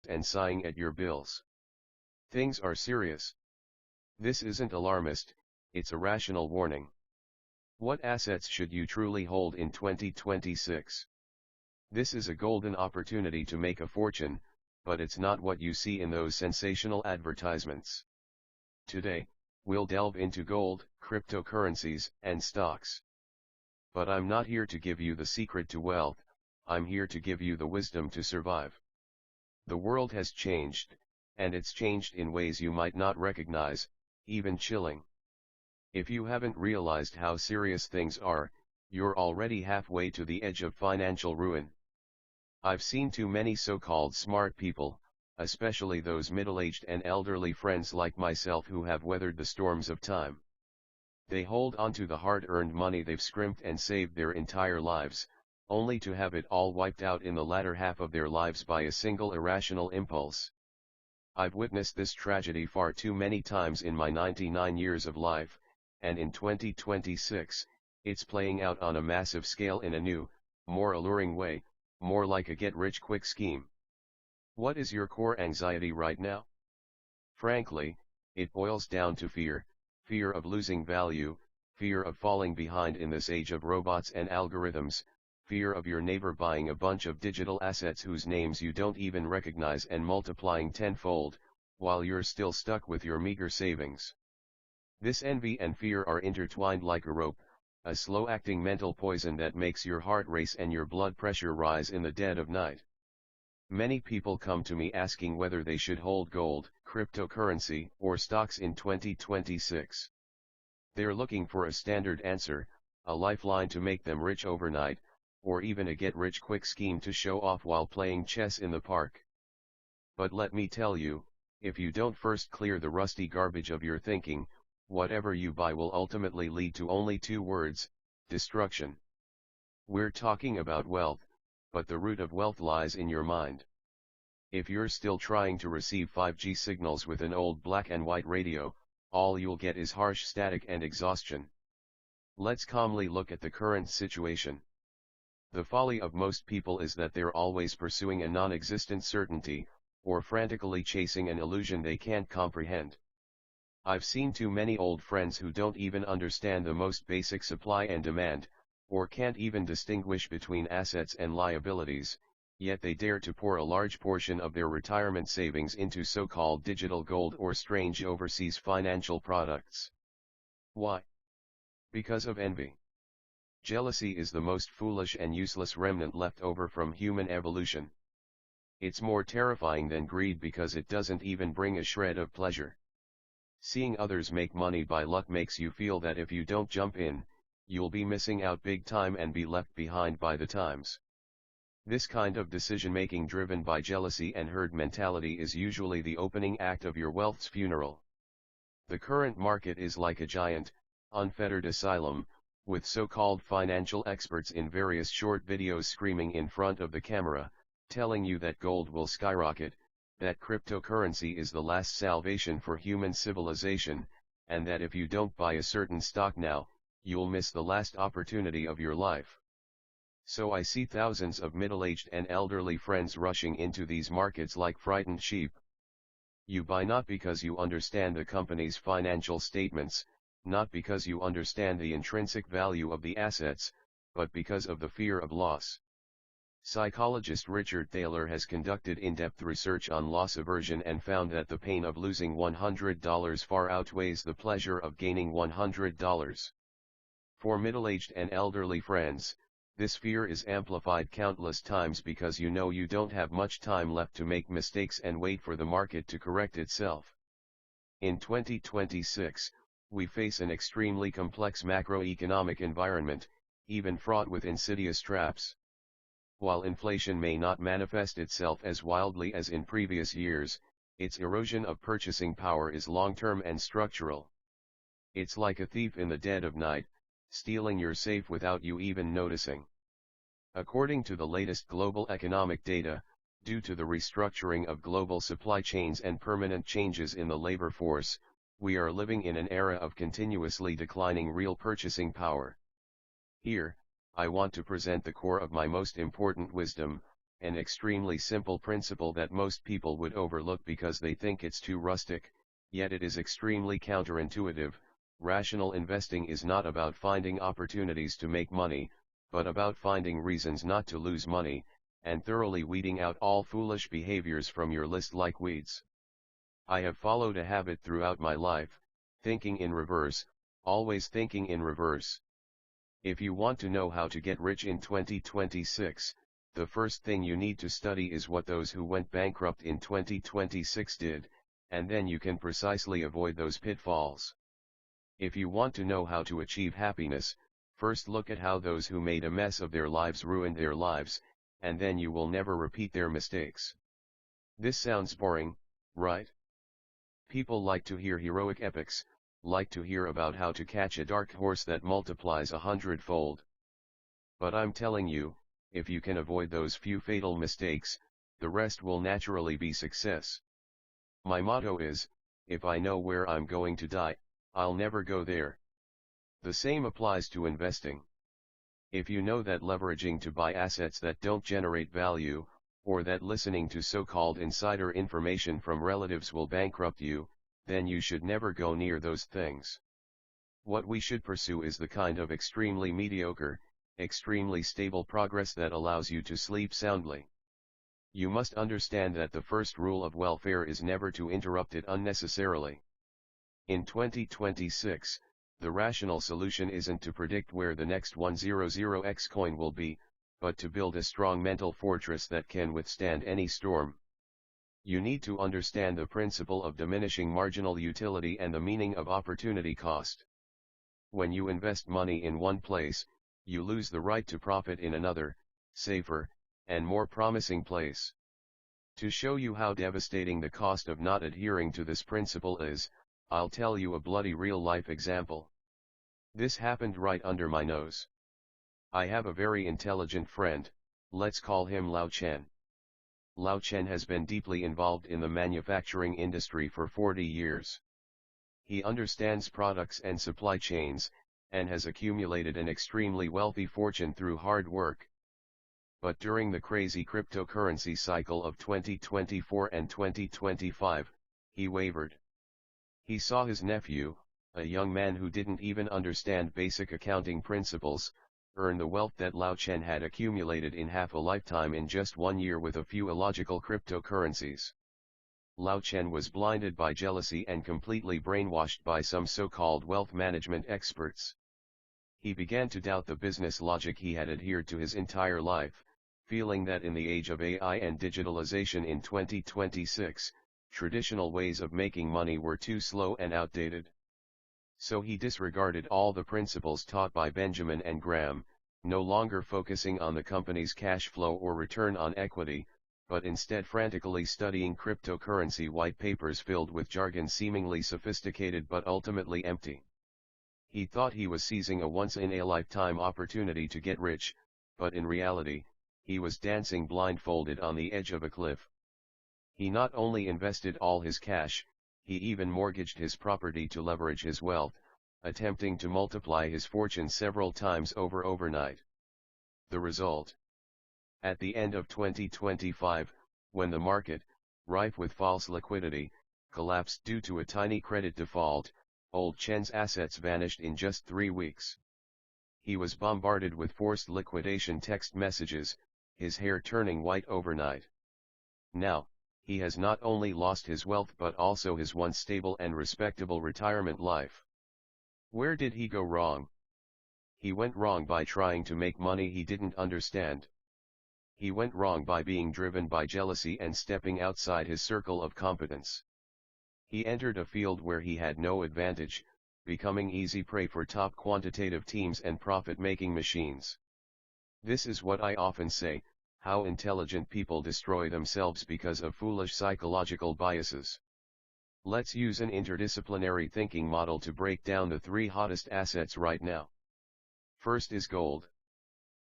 and sighing at your bills. Things are serious. This isn't alarmist, it's a rational warning. What assets should you truly hold in 2026? This is a golden opportunity to make a fortune, but it's not what you see in those sensational advertisements. Today, we'll delve into gold, cryptocurrencies, and stocks. But I'm not here to give you the secret to wealth, I'm here to give you the wisdom to survive. The world has changed, and it's changed in ways you might not recognize, even chilling. If you haven't realized how serious things are, you're already halfway to the edge of financial ruin. I've seen too many so-called smart people, especially those middle-aged and elderly friends like myself who have weathered the storms of time. They hold onto the hard-earned money they've scrimped and saved their entire lives, only to have it all wiped out in the latter half of their lives by a single irrational impulse. I've witnessed this tragedy far too many times in my 99 years of life, and in 2026, it's playing out on a massive scale in a new, more alluring way, more like a get-rich-quick scheme. What is your core anxiety right now? Frankly, it boils down to fear, fear of losing value, fear of falling behind in this age of robots and algorithms, fear of your neighbor buying a bunch of digital assets whose names you don't even recognize and multiplying tenfold, while you're still stuck with your meager savings. This envy and fear are intertwined like a rope, a slow-acting mental poison that makes your heart race and your blood pressure rise in the dead of night. Many people come to me asking whether they should hold gold, cryptocurrency, or stocks in 2026. They're looking for a standard answer, a lifeline to make them rich overnight, or even a get-rich-quick scheme to show off while playing chess in the park. But let me tell you, if you don't first clear the rusty garbage of your thinking, whatever you buy will ultimately lead to only two words: destruction. We're talking about wealth, but the root of wealth lies in your mind. If you're still trying to receive 5G signals with an old black and white radio, all you'll get is harsh static and exhaustion. Let's calmly look at the current situation. The folly of most people is that they're always pursuing a non-existent certainty, or frantically chasing an illusion they can't comprehend. I've seen too many old friends who don't even understand the most basic supply and demand, or can't even distinguish between assets and liabilities, yet they dare to pour a large portion of their retirement savings into so-called digital gold or strange overseas financial products. Why? Because of envy. Jealousy is the most foolish and useless remnant left over from human evolution. It's more terrifying than greed because it doesn't even bring a shred of pleasure. Seeing others make money by luck makes you feel that if you don't jump in, you'll be missing out big time and be left behind by the times. This kind of decision-making driven by jealousy and herd mentality is usually the opening act of your wealth's funeral. The current market is like a giant, unfettered asylum, with so-called financial experts in various short videos screaming in front of the camera, telling you that gold will skyrocket, that cryptocurrency is the last salvation for human civilization, and that if you don't buy a certain stock now, you'll miss the last opportunity of your life. So I see thousands of middle-aged and elderly friends rushing into these markets like frightened sheep. You buy not because you understand the company's financial statements, not because you understand the intrinsic value of the assets, but because of the fear of loss. Psychologist Richard Thaler has conducted in-depth research on loss aversion and found that the pain of losing $100 far outweighs the pleasure of gaining $100. For middle-aged and elderly friends, this fear is amplified countless times because you know you don't have much time left to make mistakes and wait for the market to correct itself. In 2026, we face an extremely complex macroeconomic environment, even fraught with insidious traps. While inflation may not manifest itself as wildly as in previous years, its erosion of purchasing power is long-term and structural. It's like a thief in the dead of night, stealing your safe without you even noticing. According to the latest global economic data, due to the restructuring of global supply chains and permanent changes in the labor force, we are living in an era of continuously declining real purchasing power. Here, I want to present the core of my most important wisdom, an extremely simple principle that most people would overlook because they think it's too rustic, yet it is extremely counterintuitive. Rational investing is not about finding opportunities to make money, but about finding reasons not to lose money, and thoroughly weeding out all foolish behaviors from your list like weeds. I have followed a habit throughout my life, thinking in reverse, always thinking in reverse. If you want to know how to get rich in 2026, the first thing you need to study is what those who went bankrupt in 2026 did, and then you can precisely avoid those pitfalls. If you want to know how to achieve happiness, first look at how those who made a mess of their lives ruined their lives, and then you will never repeat their mistakes. This sounds boring, right? People like to hear heroic epics, like to hear about how to catch a dark horse that multiplies 100-fold. But I'm telling you, if you can avoid those few fatal mistakes, the rest will naturally be success. My motto is, if I know where I'm going to die, I'll never go there. The same applies to investing. If you know that leveraging to buy assets that don't generate value, or that listening to so-called insider information from relatives will bankrupt you, then you should never go near those things. What we should pursue is the kind of extremely mediocre, extremely stable progress that allows you to sleep soundly. You must understand that the first rule of welfare is never to interrupt it unnecessarily. In 2026, the rational solution isn't to predict where the next 100x coin will be, but to build a strong mental fortress that can withstand any storm. You need to understand the principle of diminishing marginal utility and the meaning of opportunity cost. When you invest money in one place, you lose the right to profit in another, safer, and more promising place. To show you how devastating the cost of not adhering to this principle is, I'll tell you a bloody real-life example. This happened right under my nose. I have a very intelligent friend, let's call him Lao Chen. Lao Chen has been deeply involved in the manufacturing industry for 40 years. He understands products and supply chains, and has accumulated an extremely wealthy fortune through hard work. But during the crazy cryptocurrency cycle of 2024 and 2025, he wavered. He saw his nephew, a young man who didn't even understand basic accounting principles, earn the wealth that Lao Chen had accumulated in half a lifetime in just 1 year with a few illogical cryptocurrencies. Lao Chen was blinded by jealousy and completely brainwashed by some so-called wealth management experts. He began to doubt the business logic he had adhered to his entire life, feeling that in the age of AI and digitalization in 2026, traditional ways of making money were too slow and outdated. So he disregarded all the principles taught by Benjamin and Graham, no longer focusing on the company's cash flow or return on equity, but instead frantically studying cryptocurrency white papers filled with jargon seemingly sophisticated but ultimately empty. He thought he was seizing a once-in-a-lifetime opportunity to get rich, but in reality, he was dancing blindfolded on the edge of a cliff. He not only invested all his cash, he even mortgaged his property to leverage his wealth, attempting to multiply his fortune several times over overnight. The result? At the end of 2025, when the market, rife with false liquidity, collapsed due to a tiny credit default, old Chen's assets vanished in just 3 weeks. He was bombarded with forced liquidation text messages, his hair turning white overnight. Now, he has not only lost his wealth but also his once stable and respectable retirement life. Where did he go wrong? He went wrong by trying to make money he didn't understand. He went wrong by being driven by jealousy and stepping outside his circle of competence. He entered a field where he had no advantage, becoming easy prey for top quantitative teams and profit-making machines. This is what I often say, how intelligent people destroy themselves because of foolish psychological biases. Let's use an interdisciplinary thinking model to break down the 3 hottest assets right now. First is gold.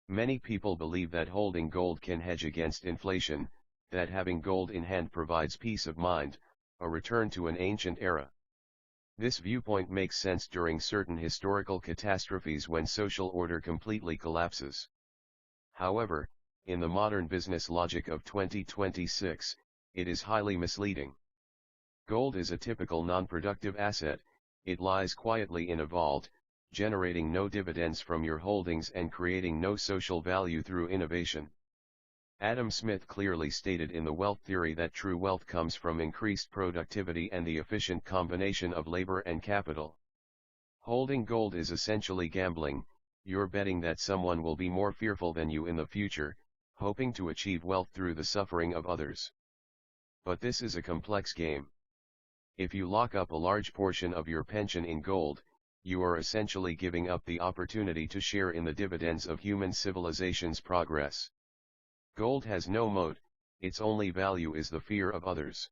Many people believe that holding gold can hedge against inflation, that having gold in hand provides peace of mind, a return to an ancient era. This viewpoint makes sense during certain historical catastrophes when social order completely collapses. However, in the modern business logic of 2026, it is highly misleading. Gold is a typical non-productive asset, it lies quietly in a vault, generating no dividends from your holdings and creating no social value through innovation. Adam Smith clearly stated in The Wealth Theory that true wealth comes from increased productivity and the efficient combination of labor and capital. Holding gold is essentially gambling, you're betting that someone will be more fearful than you in the future, hoping to achieve wealth through the suffering of others. But this is a complex game. If you lock up a large portion of your pension in gold, you are essentially giving up the opportunity to share in the dividends of human civilization's progress. Gold has no moat, its only value is the fear of others.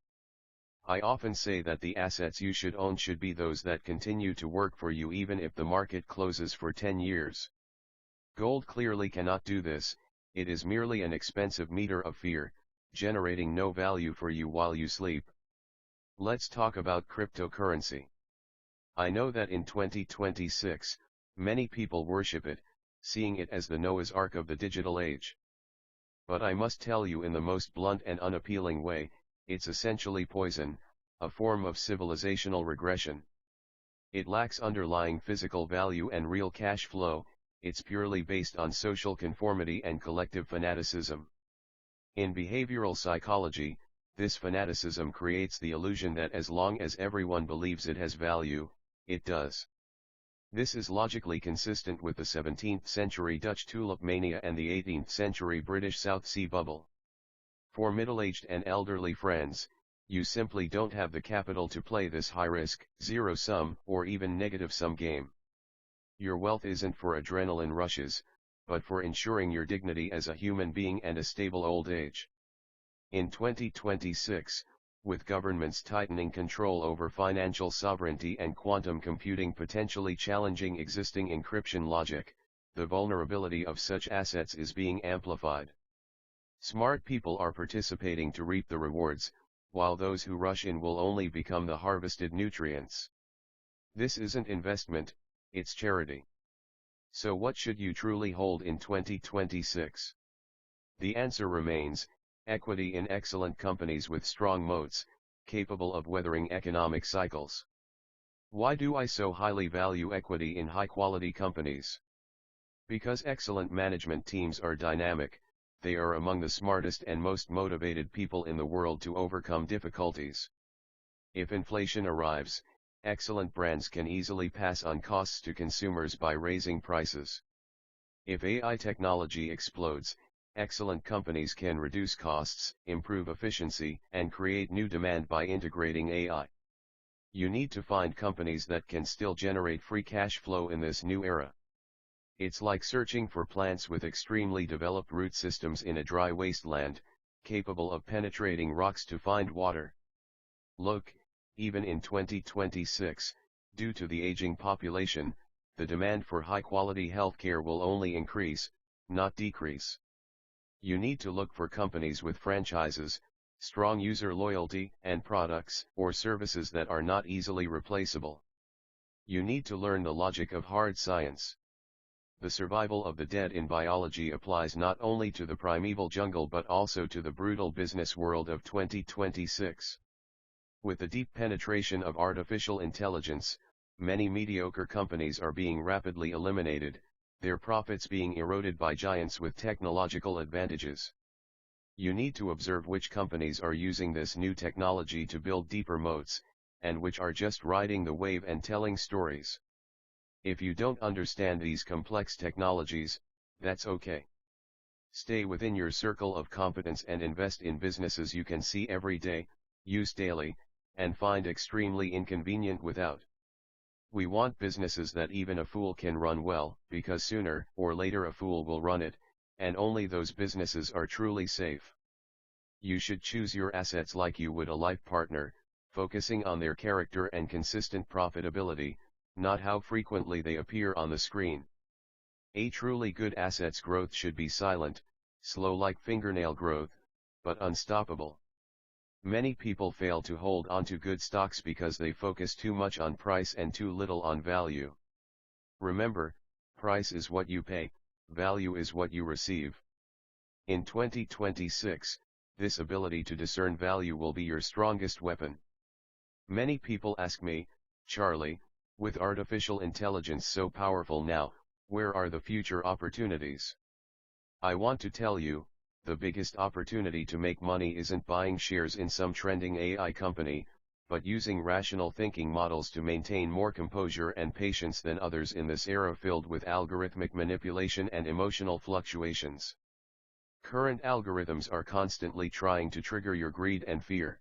I often say that the assets you should own should be those that continue to work for you even if the market closes for 10 years. Gold clearly cannot do this, it is merely an expensive meter of fear, generating no value for you while you sleep. Let's talk about cryptocurrency. I know that in 2026, many people worship it, seeing it as the Noah's Ark of the digital age. But I must tell you in the most blunt and unappealing way, it's essentially poison, a form of civilizational regression. It lacks underlying physical value and real cash flow, it's purely based on social conformity and collective fanaticism. In behavioral psychology, this fanaticism creates the illusion that as long as everyone believes it has value, it does. This is logically consistent with the 17th century Dutch tulip mania and the 18th century British South Sea bubble. For middle-aged and elderly friends, you simply don't have the capital to play this high-risk, zero-sum, or even negative-sum game. Your wealth isn't for adrenaline rushes, but for ensuring your dignity as a human being and a stable old age. In 2026, with governments tightening control over financial sovereignty and quantum computing potentially challenging existing encryption logic, the vulnerability of such assets is being amplified. Smart people are participating to reap the rewards, while those who rush in will only become the harvested nutrients. This isn't investment, it's charity. So what should you truly hold in 2026? The answer remains, equity in excellent companies with strong moats, capable of weathering economic cycles. Why do I so highly value equity in high-quality companies? Because excellent management teams are dynamic, they are among the smartest and most motivated people in the world to overcome difficulties. If inflation arrives, excellent brands can easily pass on costs to consumers by raising prices. If AI technology explodes, excellent companies can reduce costs, improve efficiency, and create new demand by integrating AI. You need to find companies that can still generate free cash flow in this new era. It's like searching for plants with extremely developed root systems in a dry wasteland, capable of penetrating rocks to find water. Look, even in 2026, due to the aging population, the demand for high-quality healthcare will only increase, not decrease. You need to look for companies with franchises, strong user loyalty, and products or services that are not easily replaceable. You need to learn the logic of hard science. The survival of the dead in biology applies not only to the primeval jungle but also to the brutal business world of 2026. With the deep penetration of artificial intelligence, many mediocre companies are being rapidly eliminated, their profits being eroded by giants with technological advantages. You need to observe which companies are using this new technology to build deeper moats, and which are just riding the wave and telling stories. If you don't understand these complex technologies, that's okay. Stay within your circle of competence and invest in businesses you can see every day, use daily, and find extremely inconvenient without. We want businesses that even a fool can run well, because sooner or later a fool will run it, and only those businesses are truly safe. You should choose your assets like you would a life partner, focusing on their character and consistent profitability, not how frequently they appear on the screen. A truly good asset's growth should be silent, slow like fingernail growth, but unstoppable. Many people fail to hold onto good stocks because they focus too much on price and too little on value. Remember, price is what you pay, value is what you receive. In 2026, this ability to discern value will be your strongest weapon. Many people ask me, Charlie, with artificial intelligence so powerful now, where are the future opportunities? I want to tell you, the biggest opportunity to make money isn't buying shares in some trending AI company, but using rational thinking models to maintain more composure and patience than others in this era filled with algorithmic manipulation and emotional fluctuations. Current algorithms are constantly trying to trigger your greed and fear.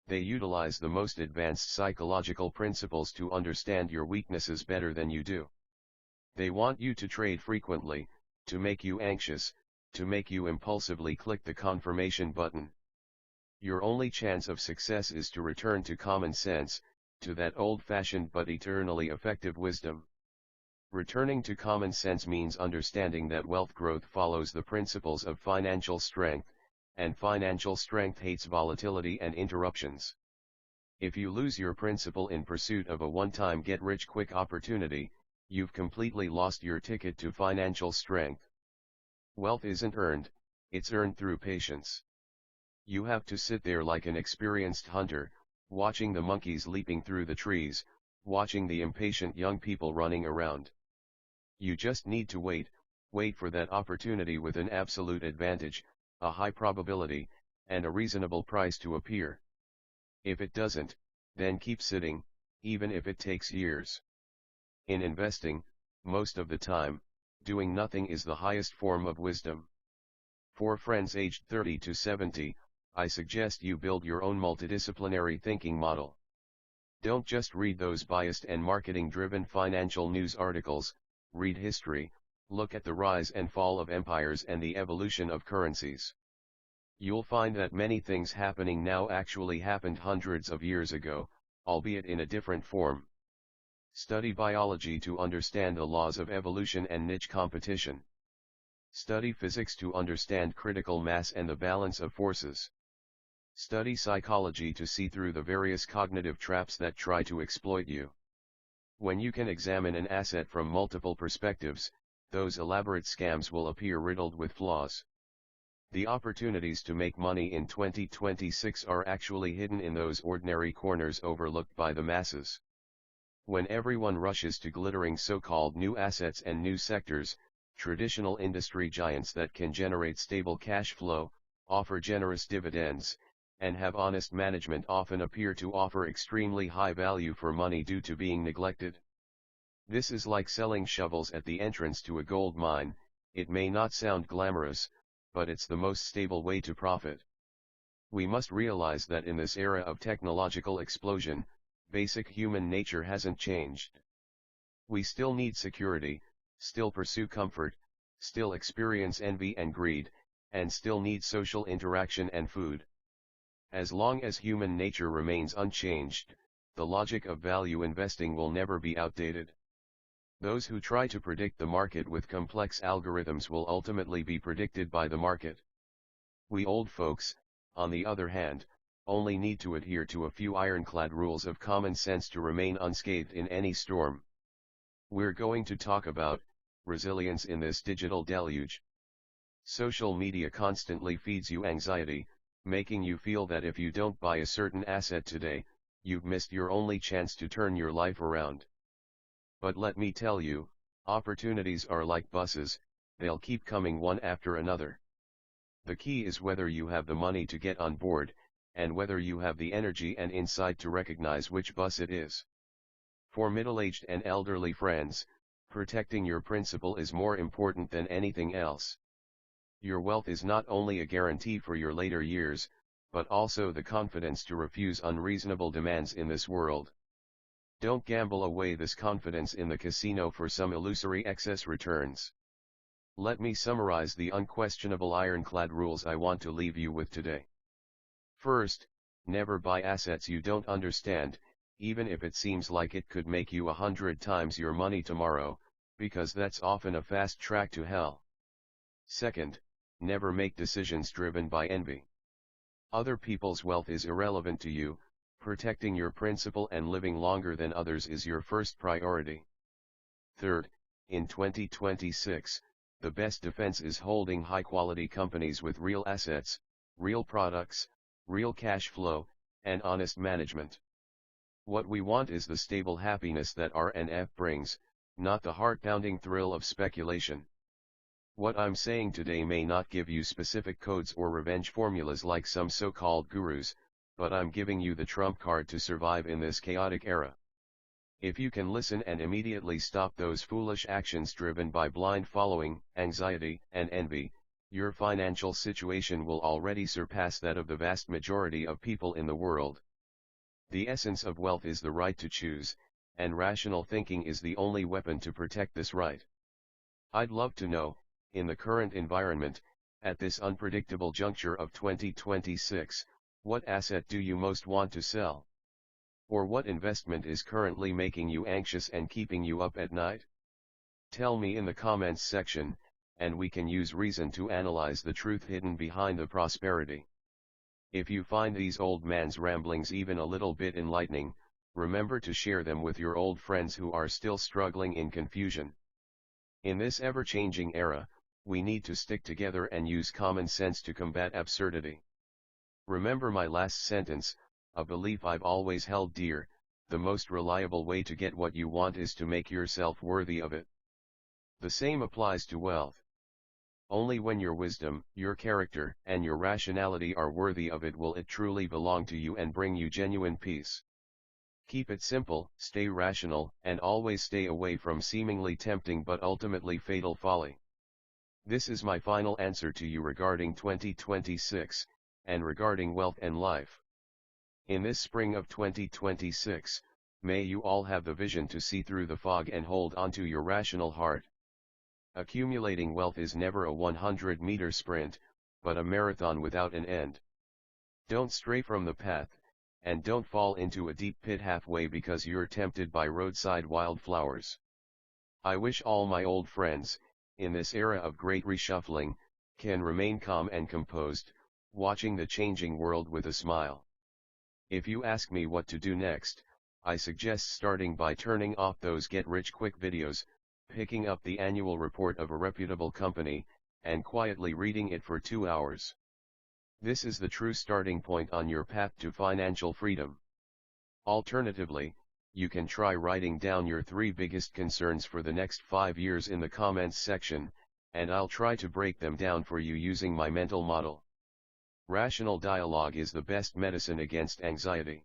They utilize the most advanced psychological principles to understand your weaknesses better than you do. They want you to trade frequently, to make you anxious, to make you impulsively click the confirmation button. Your only chance of success is to return to common sense, to that old-fashioned but eternally effective wisdom. Returning to common sense means understanding that wealth growth follows the principles of financial strength, and financial strength hates volatility and interruptions. If you lose your principle in pursuit of a one-time get-rich-quick opportunity, you've completely lost your ticket to financial strength. Wealth isn't earned, it's earned through patience. You have to sit there like an experienced hunter, watching the monkeys leaping through the trees, watching the impatient young people running around. You just need to wait for that opportunity with an absolute advantage, a high probability, and a reasonable price to appear. If it doesn't, then keep sitting, even if it takes years. In investing, most of the time, doing nothing is the highest form of wisdom. For friends aged 30 to 70, I suggest you build your own multidisciplinary thinking model. Don't just read those biased and marketing-driven financial news articles, read history, look at the rise and fall of empires and the evolution of currencies. You'll find that many things happening now actually happened hundreds of years ago, albeit in a different form. Study biology to understand the laws of evolution and niche competition. Study physics to understand critical mass and the balance of forces. Study psychology to see through the various cognitive traps that try to exploit you. When you can examine an asset from multiple perspectives, those elaborate scams will appear riddled with flaws. The opportunities to make money in 2026 are actually hidden in those ordinary corners overlooked by the masses. When everyone rushes to glittering so-called new assets and new sectors, traditional industry giants that can generate stable cash flow, offer generous dividends, and have honest management often appear to offer extremely high value for money due to being neglected. This is like selling shovels at the entrance to a gold mine. It may not sound glamorous, but it's the most stable way to profit. We must realize that in this era of technological explosion, basic human nature hasn't changed. We still need security, still pursue comfort, still experience envy and greed, and still need social interaction and food. As long as human nature remains unchanged, the logic of value investing will never be outdated. Those who try to predict the market with complex algorithms will ultimately be predicted by the market. We old folks, on the other hand, only need to adhere to a few ironclad rules of common sense to remain unscathed in any storm. We're going to talk about resilience in this digital deluge. Social media constantly feeds you anxiety, making you feel that if you don't buy a certain asset today, you've missed your only chance to turn your life around. But let me tell you, opportunities are like buses, they'll keep coming one after another. The key is whether you have the money to get on board, and whether you have the energy and insight to recognize which bus it is. For middle-aged and elderly friends, protecting your principal is more important than anything else. Your wealth is not only a guarantee for your later years, but also the confidence to refuse unreasonable demands in this world. Don't gamble away this confidence in the casino for some illusory excess returns. Let me summarize the unquestionable ironclad rules I want to leave you with today. First, never buy assets you don't understand, even if it seems like it could make you 100 times your money tomorrow, because that's often a fast track to hell. Second, never make decisions driven by envy. Other people's wealth is irrelevant to you, protecting your principal and living longer than others is your first priority. Third, in 2026, the best defense is holding high-quality companies with real assets, real products, real cash flow, and honest management. What we want is the stable happiness that RNF brings, not the heart-pounding thrill of speculation. What I'm saying today may not give you specific codes or revenge formulas like some so-called gurus, but I'm giving you the trump card to survive in this chaotic era. If you can listen and immediately stop those foolish actions driven by blind following, anxiety, and envy, your financial situation will already surpass that of the vast majority of people in the world. The essence of wealth is the right to choose, and rational thinking is the only weapon to protect this right. I'd love to know, in the current environment, at this unpredictable juncture of 2026, what asset do you most want to sell? Or what investment is currently making you anxious and keeping you up at night? Tell me in the comments section, and we can use reason to analyze the truth hidden behind the prosperity. If you find these old man's ramblings even a little bit enlightening, remember to share them with your old friends who are still struggling in confusion. In this ever-changing era, we need to stick together and use common sense to combat absurdity. Remember my last sentence, a belief I've always held dear: the most reliable way to get what you want is to make yourself worthy of it. The same applies to wealth. Only when your wisdom, your character, and your rationality are worthy of it will it truly belong to you and bring you genuine peace. Keep it simple, stay rational, and always stay away from seemingly tempting but ultimately fatal folly. This is my final answer to you regarding 2026, and regarding wealth and life. In this spring of 2026, may you all have the vision to see through the fog and hold on to your rational heart. Accumulating wealth is never a 100-meter sprint, but a marathon without an end. Don't stray from the path, and don't fall into a deep pit halfway because you're tempted by roadside wildflowers. I wish all my old friends, in this era of great reshuffling, can remain calm and composed, watching the changing world with a smile. If you ask me what to do next, I suggest starting by turning off those get-rich-quick videos, picking up the annual report of a reputable company, and quietly reading it for 2 hours. This is the true starting point on your path to financial freedom. Alternatively, you can try writing down your 3 biggest concerns for the next 5 years in the comments section, and I'll try to break them down for you using my mental model. Rational dialogue is the best medicine against anxiety.